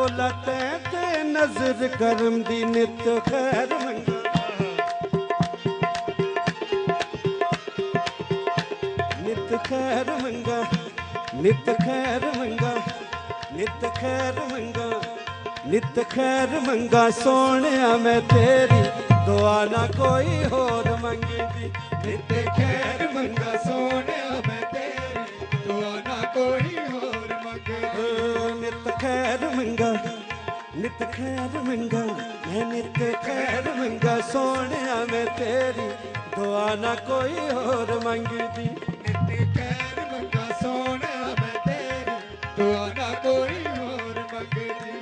बोला ते नजर करम दी नित खैर मंगा नित खैर मंगा नित खैर मंगा नित खैर मंगा नित खैर मंगा सोनिया मैं तेरी दुआ ना कोई होर मंगी दी नित खैर मंगा सोनिया मैं तेरी दुआ ना कोई होर मंगी नित खैर मंगा नित खैर मंगा मैं नित खैर मंगा सोनिया मैं तेरी दुआ ना कोई होर मंगी दी नित खैर मंगा सोनिया मैं तेरी दुआ ना कोई होर मंगी दी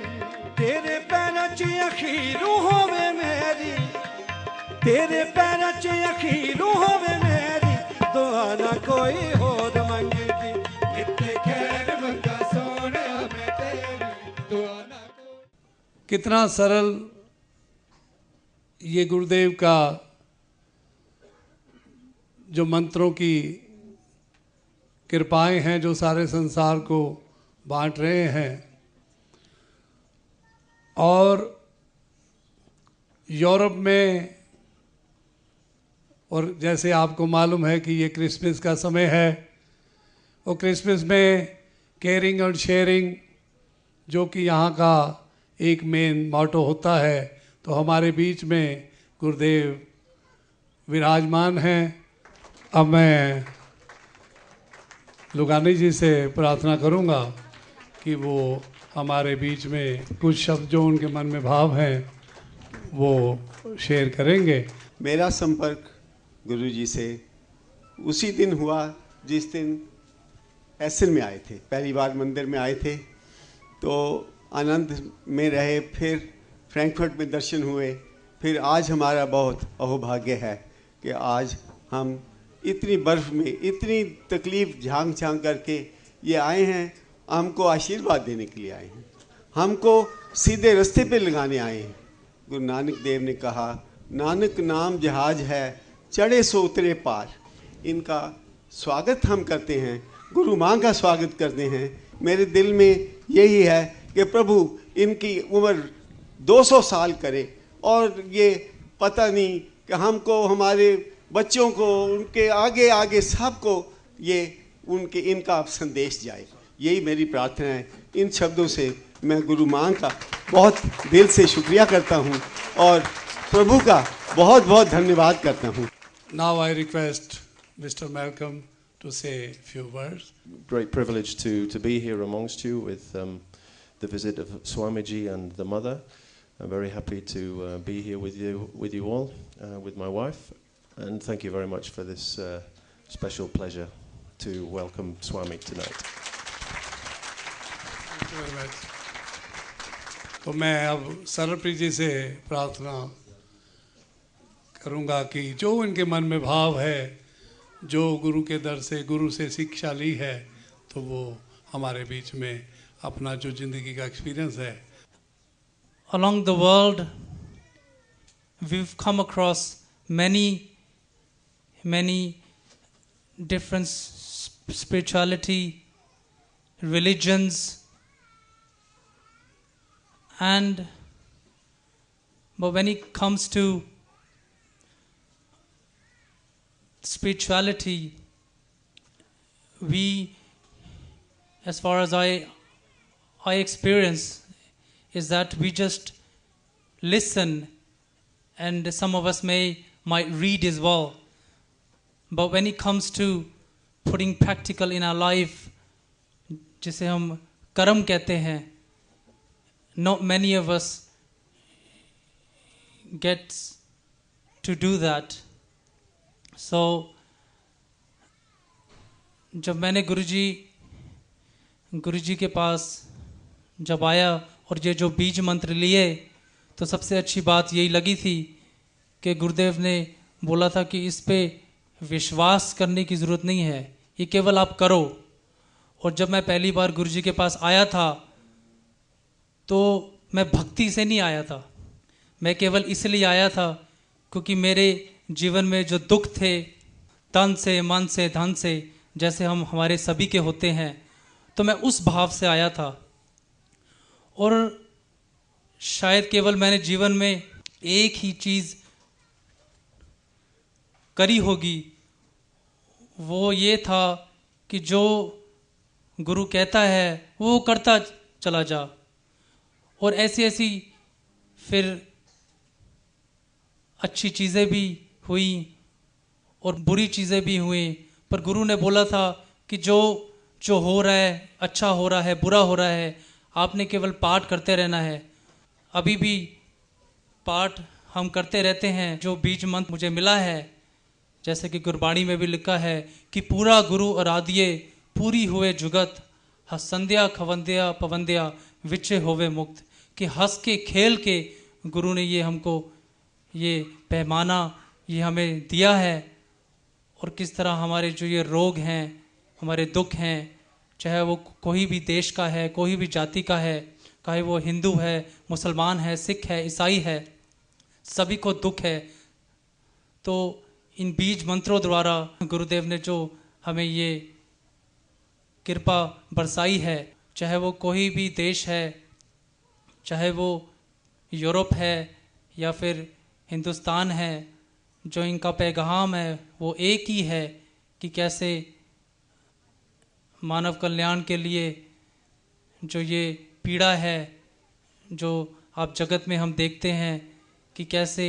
तेरे पैरों च अखीरू होवे मेरी तेरे पैरों च अखीरू होवे मेरी दुआ ना कोई होर मंगी दी नित खैर मंगा सोनिया मैं तेरी दुआ ना कोई। कितना सरल ये गुरुदेव का जो मंत्रों की कृपाएं हैं जो सारे संसार को बांट रहे हैं। और यूरोप में, और जैसे आपको मालूम है कि ये क्रिसमस का समय है, और क्रिसमस में केयरिंग और शेयरिंग जो कि यहाँ का एक मेन मोटो होता है, तो हमारे बीच में गुरुदेव विराजमान हैं। अब मैं लुगानी जी से प्रार्थना करूँगा कि वो हमारे बीच में कुछ शब्द जो उनके मन में भाव हैं वो शेयर करेंगे। मेरा संपर्क गुरु जी से उसी दिन हुआ जिस दिन एसन में आए थे, पहली बार मंदिर में आए थे, तो आनंद में रहे, फिर फ्रैंकफर्ट में दर्शन हुए, फिर आज हमारा बहुत अहोभाग्य है कि आज हम इतनी बर्फ़ में इतनी तकलीफ़ झांक झांक करके ये आए हैं, हमको आशीर्वाद देने के लिए आए हैं, हमको सीधे रास्ते पे लगाने आए हैं। गुरु नानक देव ने कहा, नानक नाम जहाज है चढ़े सो उतरे पार। इनका स्वागत हम करते हैं, गुरु माँ का स्वागत करते हैं। मेरे दिल में यही है कि प्रभु इनकी उम्र 200 साल करे और ये पता नहीं कि हमको, हमारे बच्चों को, उनके आगे आगे सबको ये उनके इनका संदेश जाए। यही मेरी प्रार्थना है। इन शब्दों से मैं गुरु माँ का बहुत दिल से शुक्रिया करता हूँ और प्रभु का बहुत बहुत धन्यवाद करता हूँ। Now I request Mr. Malcolm to say a few words. Great privilege to be here amongst you with the visit of Swamiji and the mother. I'm very happy to be here with you all, with my wife, and thank you very much for this special pleasure to welcome Swami tonight. Thank you very much. तो मैं अब सरलप्रीत जी से प्रार्थना करूँगा कि जो उनके मन में भाव है, जो गुरु के दर से, गुरु से शिक्षा ली है, तो वो हमारे बीच में अपना जो ज़िंदगी का एक्सपीरियंस है। Along the world, we've come across many different spirituality, religions, but when it comes to spirituality, we, as far as I experience, is that we just listen, and some of us might read as well. But when it comes to putting practical in our life, जिसे हम कर्म कहते हैं, not many of us get to do that. So जब मैंने गुरुजी के पास जब आया और ये जो बीज मंत्र लिए, तो सबसे अच्छी बात यही लगी थी कि गुरुदेव ने बोला था कि इस पे विश्वास करने की ज़रूरत नहीं है, ये केवल आप करो। और जब मैं पहली बार गुरुजी के पास आया था तो मैं भक्ति से नहीं आया था, मैं केवल इसलिए आया था क्योंकि मेरे जीवन में जो दुख थे, तन से, मन से, धन से, जैसे हमारे सभी के होते हैं, तो मैं उस भाव से आया था। और शायद केवल मैंने जीवन में एक ही चीज़ करी होगी, वो ये था कि जो गुरु कहता है वो करता चला जा। और ऐसी ऐसी फिर अच्छी चीज़ें भी हुई और बुरी चीज़ें भी हुई, पर गुरु ने बोला था कि जो जो हो रहा है, अच्छा हो रहा है, बुरा हो रहा है, आपने केवल पाठ करते रहना है। अभी भी पाठ हम करते रहते हैं। जो बीज मंत्र मुझे मिला है, जैसे कि गुरबाणी में भी लिखा है कि पूरा गुरु आराध्य पूरी हुए जुगत, संध्या खवंध्या पवंध्या विचे होवे मुक्त। कि हंस के खेल के गुरु ने ये हमको ये पैमाना ये हमें दिया है। और किस तरह हमारे जो ये रोग हैं, हमारे दुख हैं, चाहे वो कोई भी देश का है, कोई भी जाति का है, चाहे वो हिंदू है, मुसलमान है, सिख है, ईसाई है, सभी को दुख है। तो इन बीज मंत्रों द्वारा गुरुदेव ने जो हमें ये कृपा बरसाई है, चाहे वो कोई भी देश है, चाहे वो यूरोप है या फिर हिंदुस्तान है, जो इनका पैगाम है वो एक ही है कि कैसे मानव कल्याण के लिए जो ये पीड़ा है, जो आप जगत में हम देखते हैं कि कैसे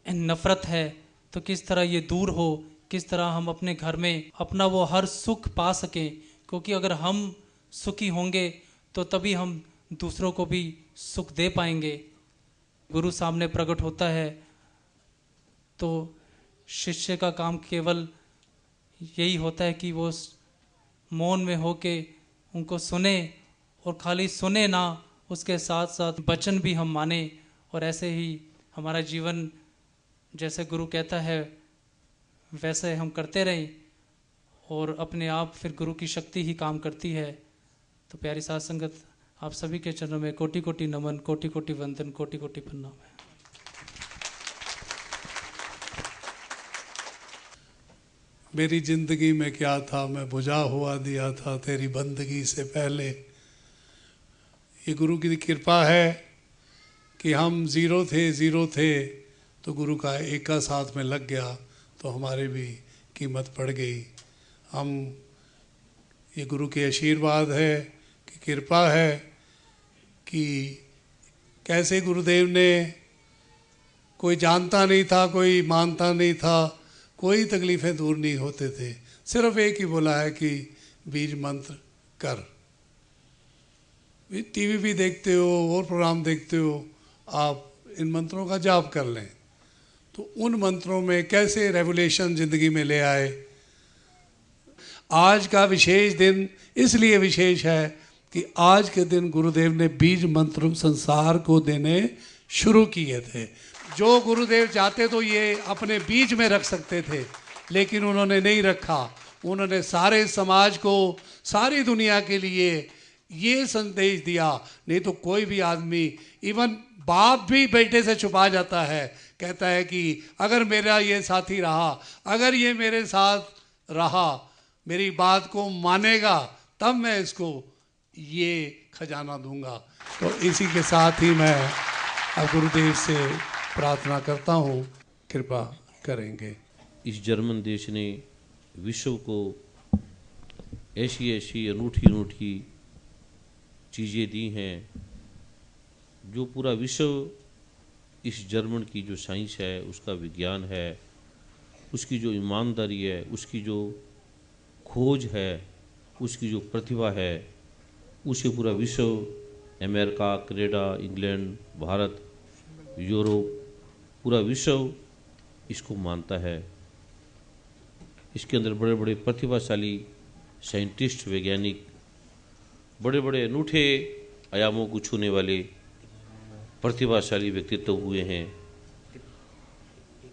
नफ़रत है, तो किस तरह ये दूर हो, किस तरह हम अपने घर में अपना वो हर सुख पा सकें। क्योंकि अगर हम सुखी होंगे तो तभी हम दूसरों को भी सुख दे पाएंगे। गुरु सामने प्रकट होता है तो शिष्य का काम केवल यही होता है कि वो मौन में होके उनको सुने, और खाली सुने ना, उसके साथ साथ वचन भी हम माने। और ऐसे ही हमारा जीवन जैसे गुरु कहता है वैसे हम करते रहें, और अपने आप फिर गुरु की शक्ति ही काम करती है। तो प्यारी साध संगत, आप सभी के चरणों में कोटि कोटि नमन, कोटि कोटि वंदन, कोटि कोटि प्रणाम है। मेरी जिंदगी में क्या था, मैं बुझा हुआ दिया था तेरी बंदगी से पहले। ये गुरु की कृपा है कि हम ज़ीरो थे तो गुरु का एक का साथ में लग गया तो हमारे भी कीमत पड़ गई। हम ये गुरु के आशीर्वाद है कि कृपा है कि कैसे गुरुदेव ने, कोई जानता नहीं था, कोई मानता नहीं था, कोई तकलीफ़ें दूर नहीं होते थे, सिर्फ एक ही बोला है कि बीज मंत्र कर। टीवी भी देखते हो और प्रोग्राम देखते हो, आप इन मंत्रों का जाप कर लें। तो उन मंत्रों में कैसे रेवोल्यूशन ज़िंदगी में ले आए। आज का विशेष दिन इसलिए विशेष है कि आज के दिन गुरुदेव ने बीज मंत्र संसार को देने शुरू किए थे। जो गुरुदेव चाहते तो ये अपने बीज में रख सकते थे, लेकिन उन्होंने नहीं रखा। उन्होंने सारे समाज को, सारी दुनिया के लिए ये संदेश दिया। नहीं तो कोई भी आदमी, इवन बाप भी बेटे से छुपा जाता है, कहता है कि अगर मेरा ये साथी रहा, अगर ये मेरे साथ रहा, मेरी बात को मानेगा, तब मैं इसको ये खजाना दूंगा। तो इसी के साथ ही मैं अब गुरुदेव से प्रार्थना करता हूँ, कृपा करेंगे। इस जर्मन देश ने विश्व को ऐसी ऐसी अनूठी अनूठी चीज़ें दी हैं, जो पूरा विश्व इस जर्मन की जो साइंस है, उसका विज्ञान है, उसकी जो ईमानदारी है, उसकी जो खोज है, उसकी जो प्रतिभा है, उसे पूरा विश्व, America, Canada, England, Bharat, Europe, पूरा विश्व इसको मानता है। इसके अंदर बड़े बड़े प्रतिभाशाली साइंटिस्ट, वैज्ञानिक, बड़े बड़े अनूठे आयामों को छूने वाले प्रतिभाशाली व्यक्तित्व हुए हैं।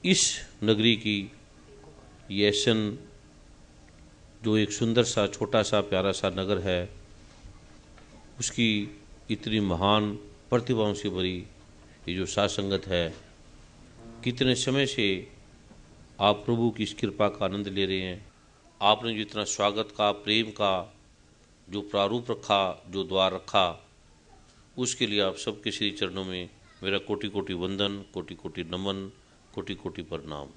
इस नगरी की ये एसन, जो एक सुंदर सा छोटा सा प्यारा सा नगर है, उसकी इतनी महान प्रतिभाओं से भरी ये जो साध संगत है, कितने समय से आप प्रभु की इस कृपा का आनंद ले रहे हैं। आपने जितना स्वागत का, प्रेम का जो प्रारूप रखा, जो द्वार रखा, उसके लिए आप सबके श्री चरणों में मेरा कोटि कोटि वंदन, कोटि कोटि नमन, कोटि कोटि प्रणाम।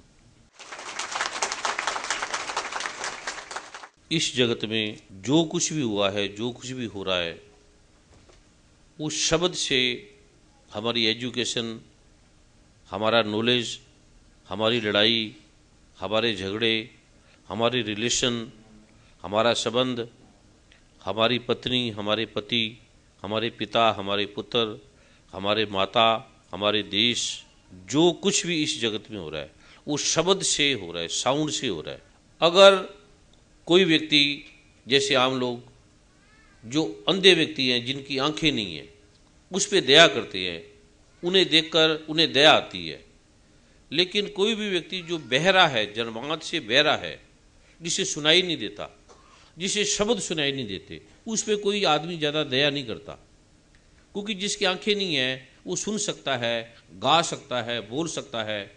इस जगत में जो कुछ भी हुआ है, जो कुछ भी हो रहा है, उस शब्द से हमारी एजुकेशन, हमारा नॉलेज, हमारी लड़ाई, हमारे झगड़े, हमारे रिलेशन, हमारा संबंध, हमारी पत्नी, हमारे पति, हमारे पिता, हमारे पुत्र, हमारे माता, हमारे देश, जो कुछ भी इस जगत में हो रहा है वो शब्द से हो रहा है, साउंड से हो रहा है। अगर कोई व्यक्ति, जैसे आम लोग जो अंधे व्यक्ति हैं, जिनकी आंखें नहीं हैं, उस पर दया करते हैं, उन्हें देखकर उन्हें दया आती है। लेकिन कोई भी व्यक्ति जो बहरा है, जन्मांत से बहरा है, जिसे सुनाई नहीं देता, जिसे शब्द सुनाई नहीं देते, उस पर कोई आदमी ज़्यादा दया नहीं करता। क्योंकि जिसकी आंखें नहीं हैं वो सुन सकता है, गा सकता है, बोल सकता है।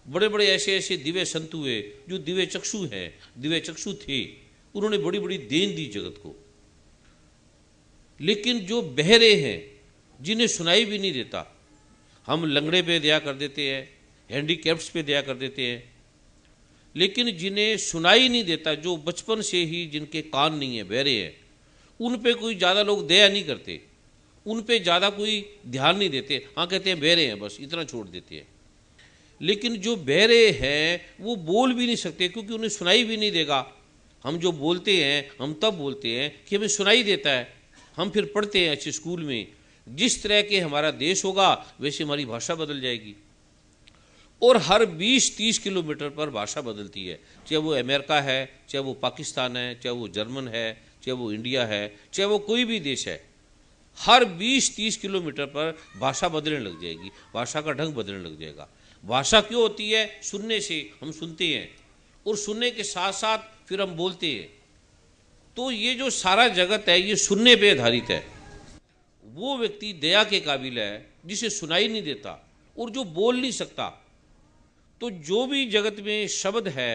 बड़े बड़े ऐसे ऐसे दिव्य संत हुए जो दिव्य चक्षु हैं, दिव्य चक्षु थे, उन्होंने बड़ी बड़ी देन दी जगत को। लेकिन जो बहरे हैं, जिन्हें सुनाई भी नहीं देता, हम लंगड़े पे दया कर देते हैं, हैंडीकैप्स पे दया कर देते हैं। लेकिन जिन्हें सुनाई नहीं देता, जो बचपन से ही जिनके कान नहीं है, बहरे हैं, उन पे कोई ज़्यादा लोग दया नहीं करते, उन पे ज़्यादा कोई ध्यान नहीं देते। हाँ, कहते हैं बहरे हैं, बस इतना छोड़ देते हैं। लेकिन जो बहरे हैं वो बोल भी नहीं सकते, क्योंकि उन्हें सुनाई भी नहीं देगा। हम जो बोलते हैं, हम तब बोलते हैं कि हमें सुनाई देता है। हम फिर पढ़ते हैं अच्छे स्कूल में, जिस तरह के हमारा देश होगा वैसे हमारी भाषा बदल जाएगी। और हर 20-30 किलोमीटर पर भाषा बदलती है, चाहे वो अमेरिका है, चाहे वो पाकिस्तान है, चाहे वो जर्मन है, चाहे वो इंडिया है, चाहे वो कोई भी देश है। हर 20-30 किलोमीटर पर भाषा बदलने लग जाएगी, भाषा का ढंग बदलने लग जाएगा। भाषा क्यों होती है? सुनने से। हम सुनते हैं और सुनने के साथ साथ फिर हम बोलते हैं। तो ये जो सारा जगत है ये सुनने पे आधारित है। वो व्यक्ति दया के काबिल है जिसे सुनाई नहीं देता और जो बोल नहीं सकता। तो जो भी जगत में शब्द है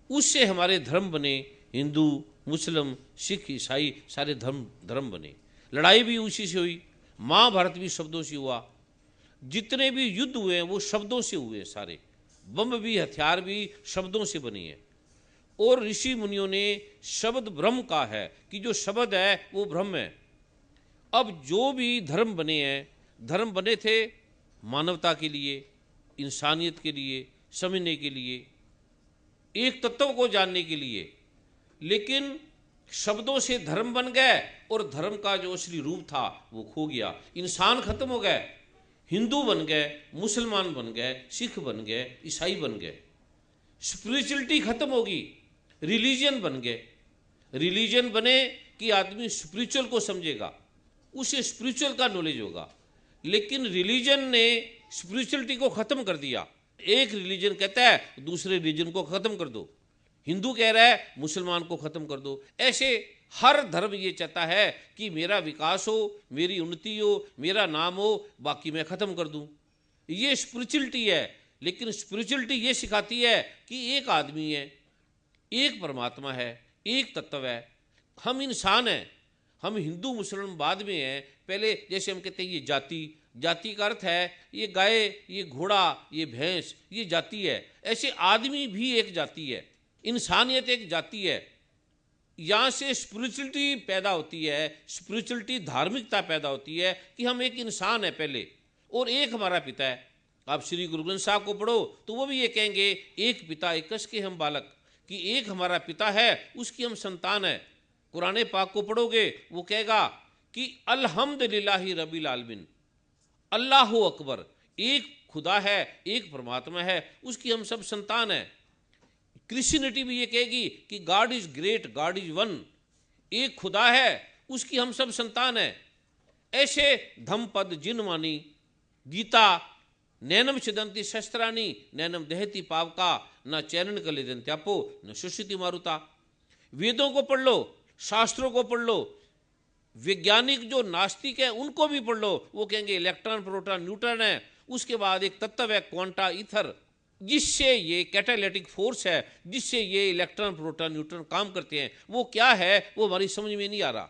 उससे हमारे धर्म बने, हिंदू, मुस्लिम, सिख, ईसाई, सारे धर्म बने। लड़ाई भी उसी से हुई, महाभारत भी शब्दों से हुआ, जितने भी युद्ध हुए हैं वो शब्दों से हुए सारे। बम भी, हथियार भी शब्दों से बने हैं। और ऋषि मुनियों ने शब्द ब्रह्म कहा है कि जो शब्द है वो ब्रह्म है। अब जो भी धर्म बने हैं, धर्म बने थे मानवता के लिए, इंसानियत के लिए, समझने के लिए, एक तत्व को जानने के लिए। लेकिन शब्दों से धर्म बन गए और धर्म का जो असली रूप था वो खो गया। इंसान खत्म हो गए, हिंदू बन गए, मुसलमान बन गए, सिख बन गए, ईसाई बन गए। स्पिरिचुअलिटी खत्म होगी, रिलीजन बन गए। रिलीजन बने कि आदमी स्पिरिचुअल को समझेगा, उसे स्पिरिचुअल का नॉलेज होगा। लेकिन रिलीजन ने स्पिरिचुअलिटी को खत्म कर दिया। एक रिलीजन कहता है दूसरे रिलीजन को खत्म कर दो, हिंदू कह रहा है मुसलमान को खत्म कर दो। ऐसे हर धर्म ये चाहता है कि मेरा विकास हो, मेरी उन्नति हो, मेरा नाम हो, बाकी मैं खत्म कर दूं। ये स्पिरिचुअलिटी है। लेकिन स्पिरिचुअलिटी ये सिखाती है कि एक आदमी है, एक परमात्मा है, एक तत्व है, हम इंसान हैं। हम हिंदू मुसलमान बाद में हैं। पहले जैसे हम कहते हैं ये जाति, जाति का अर्थ है ये गाय, ये घोड़ा, ये भैंस, ये जाति है। ऐसे आदमी भी एक जाति है, इंसानियत एक जाति है। यहाँ से स्पिरिचुअलिटी पैदा होती है, स्पिरिचुअलिटी धार्मिकता पैदा होती है कि हम एक इंसान है पहले और एक हमारा पिता है। आप श्री गुरु ग्रंथ साहब को पढ़ो तो वो भी ये कहेंगे एक पिता एकस के हम बालक, कि एक हमारा पिता है उसकी हम संतान है। कुरान पाक को पढ़ोगे वो कहेगा कि अल्हम्दुलिल्लाहि रब्बिल आलमीन, अल्लाह अकबर, एक खुदा है, एक परमात्मा है, उसकी हम सब संतान है। क्रिश्चियनिटी भी ये कहेगी कि God is great, God is one, एक खुदा है, उसकी हम सब संतान है। ऐसे धम्मपद जिनवानी गीता नैनम छिदंती शस्त्राणी नैनम दहती पावका न चैनन कले दंत्यापो न सुश्रुति मारुता। वेदों को पढ़ लो, शास्त्रों को पढ़ लो, वैज्ञानिक जो नास्तिक है उनको भी पढ़ लो, वो कहेंगे इलेक्ट्रॉन, प्रोटॉन, न्यूट्रॉन है, उसके बाद एक तत्व है क्वांटा ईथर, जिससे ये कैटालिटिक फोर्स है, जिससे ये इलेक्ट्रॉन, प्रोटॉन, न्यूट्रॉन काम करते हैं। वो क्या है वो हमारी समझ में नहीं आ रहा।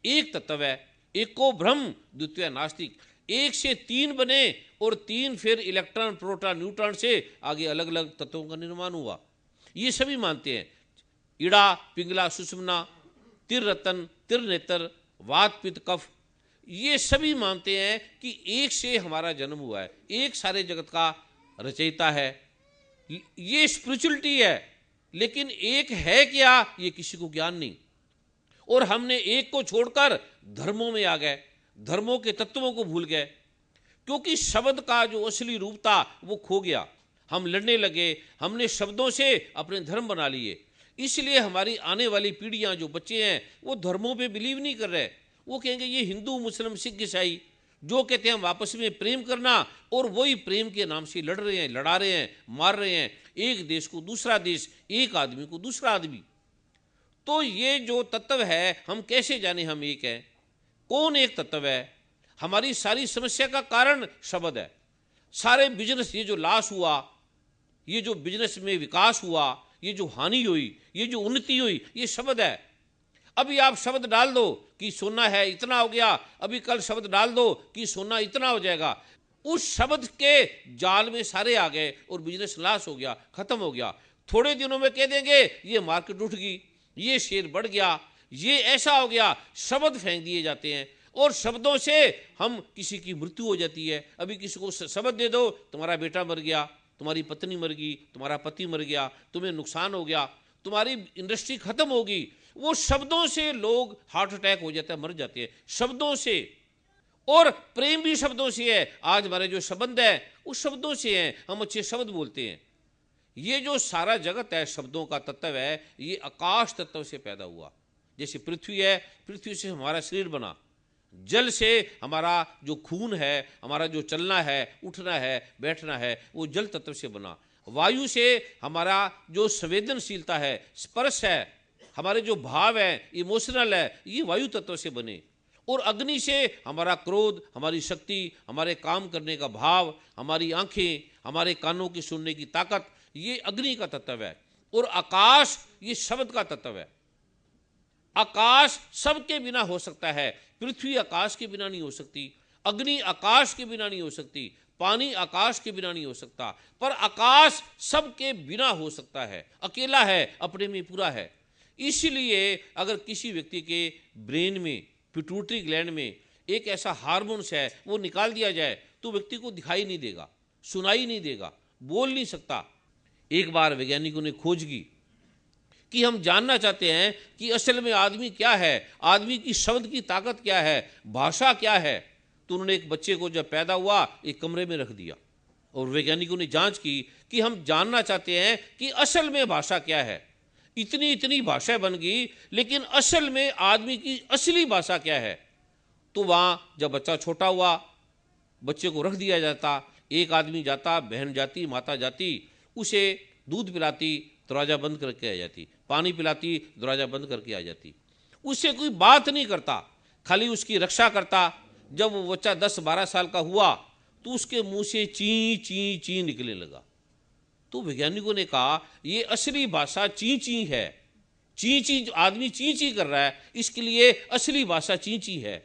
एक तत्व है, एको ब्रह्म द्वितीय नास्तिक। 1 से 3 बने और 3 फिर इलेक्ट्रॉन, प्रोटॉन, न्यूट्रॉन से आगे अलग अलग तत्वों का निर्माण हुआ। ये सभी मानते हैं। इड़ा, पिंगला, सुषुम्ना, तिर रतन, तिर नेत्र, वात, पित्त, कफ, ये सभी मानते हैं कि एक से हमारा जन्म हुआ है, एक सारे जगत का रचयिता है। ये स्पिरिचुअलिटी है, लेकिन एक है क्या ये किसी को ज्ञान नहीं। और हमने एक को छोड़कर धर्मों में आ गए, धर्मों के तत्वों को भूल गए, क्योंकि शब्द का जो असली रूप था वो खो गया। हम लड़ने लगे, हमने शब्दों से अपने धर्म बना लिए। इसलिए हमारी आने वाली पीढ़ियां, जो बच्चे हैं, वो धर्मों पे बिलीव नहीं कर रहे। वो कहेंगे ये हिंदू, मुस्लिम, सिख, ईसाई जो कहते हैं हम आपस में प्रेम करना, और वही प्रेम के नाम से लड़ रहे हैं, लड़ा रहे हैं, मार रहे हैं, एक देश को दूसरा देश, एक आदमी को दूसरा आदमी। तो ये जो तत्व है, हम कैसे जाने हम एक हैं? कौन एक तत्व है? हमारी सारी समस्या का कारण शब्द है। सारे बिजनेस, ये जो लॉस हुआ, ये जो बिजनेस में विकास हुआ, ये जो हानि हुई, ये जो उन्नति हुई, ये शब्द है। अभी आप शब्द डाल दो कि सोना है इतना हो गया, अभी कल शब्द डाल दो कि सोना इतना हो जाएगा, उस शब्द के जाल में सारे आ गए और बिजनेस लॉस हो गया, खत्म हो गया। थोड़े दिनों में कह देंगे ये मार्केट उठ गई, ये शेयर बढ़ गया, ये ऐसा हो गया। शब्द फेंक दिए जाते हैं और शब्दों से हम किसी की मृत्यु हो जाती है। अभी किसी को शब्द दे दो, तुम्हारा बेटा मर गया, तुम्हारी पत्नी मर गई, तुम्हारा पति मर गया, तुम्हें नुकसान हो गया, तुम्हारी इंडस्ट्री खत्म होगी। वो शब्दों से लोग हार्ट अटैक हो जाता है, मर जाते हैं शब्दों से। और प्रेम भी शब्दों से है। आज हमारे जो संबंध है उस शब्दों से हैं, हम अच्छे शब्द बोलते हैं। ये जो सारा जगत है शब्दों का तत्व है, ये आकाश तत्व से पैदा हुआ। जैसे पृथ्वी है, पृथ्वी से हमारा शरीर बना, जल से हमारा जो खून है, हमारा जो चलना है, उठना है, बैठना है, वो जल तत्व से बना। वायु से हमारा जो संवेदनशीलता है, स्पर्श है, हमारे जो भाव है, इमोशनल है, ये वायु तत्व से बने। और अग्नि से हमारा क्रोध, हमारी शक्ति, हमारे काम करने का भाव, हमारी आंखें, हमारे कानों की सुनने की ताकत, ये अग्नि का तत्व है। और आकाश ये शब्द का तत्व है। आकाश सबके बिना हो सकता है, पृथ्वी आकाश के बिना नहीं हो सकती, अग्नि आकाश के बिना नहीं हो सकती, पानी आकाश के बिना नहीं हो सकता, पर आकाश सबके बिना हो सकता है, अकेला है, अपने में पूरा है। इसलिए अगर किसी व्यक्ति के ब्रेन में, पिट्यूटरी ग्लैंड में एक ऐसा हार्मोन्स है, वो निकाल दिया जाए तो व्यक्ति को दिखाई नहीं देगा, सुनाई नहीं देगा, बोल नहीं सकता। एक बार वैज्ञानिकों ने खोज की कि हम जानना चाहते हैं कि असल में आदमी क्या है, आदमी की शब्द की ताकत क्या है, भाषा क्या है। तो उन्होंने एक बच्चे को जब पैदा हुआ एक कमरे में रख दिया और वैज्ञानिकों ने जांच की कि हम जानना चाहते हैं कि असल में भाषा क्या है। इतनी इतनी भाषा बन गई, लेकिन असल में आदमी की असली भाषा क्या है। तो वहाँ जब बच्चा छोटा हुआ, बच्चे को रख दिया जाता, एक आदमी जाता, बहन जाती, माता जाती, उसे दूध पिलाती, दरवाज़ा बंद करके आ जाती, पानी पिलाती, दरवाज़ा बंद करके आ जाती, उससे कोई बात नहीं करता, खाली उसकी रक्षा करता। जब वो बच्चा 10-12 साल का हुआ तो उसके मुंह से ची ची ची निकलने लगा। तो वैज्ञानिकों ने कहा ये असली भाषा ची ची है, ची ची, आदमी ची ची कर रहा है, इसके लिए असली भाषा ची ची है।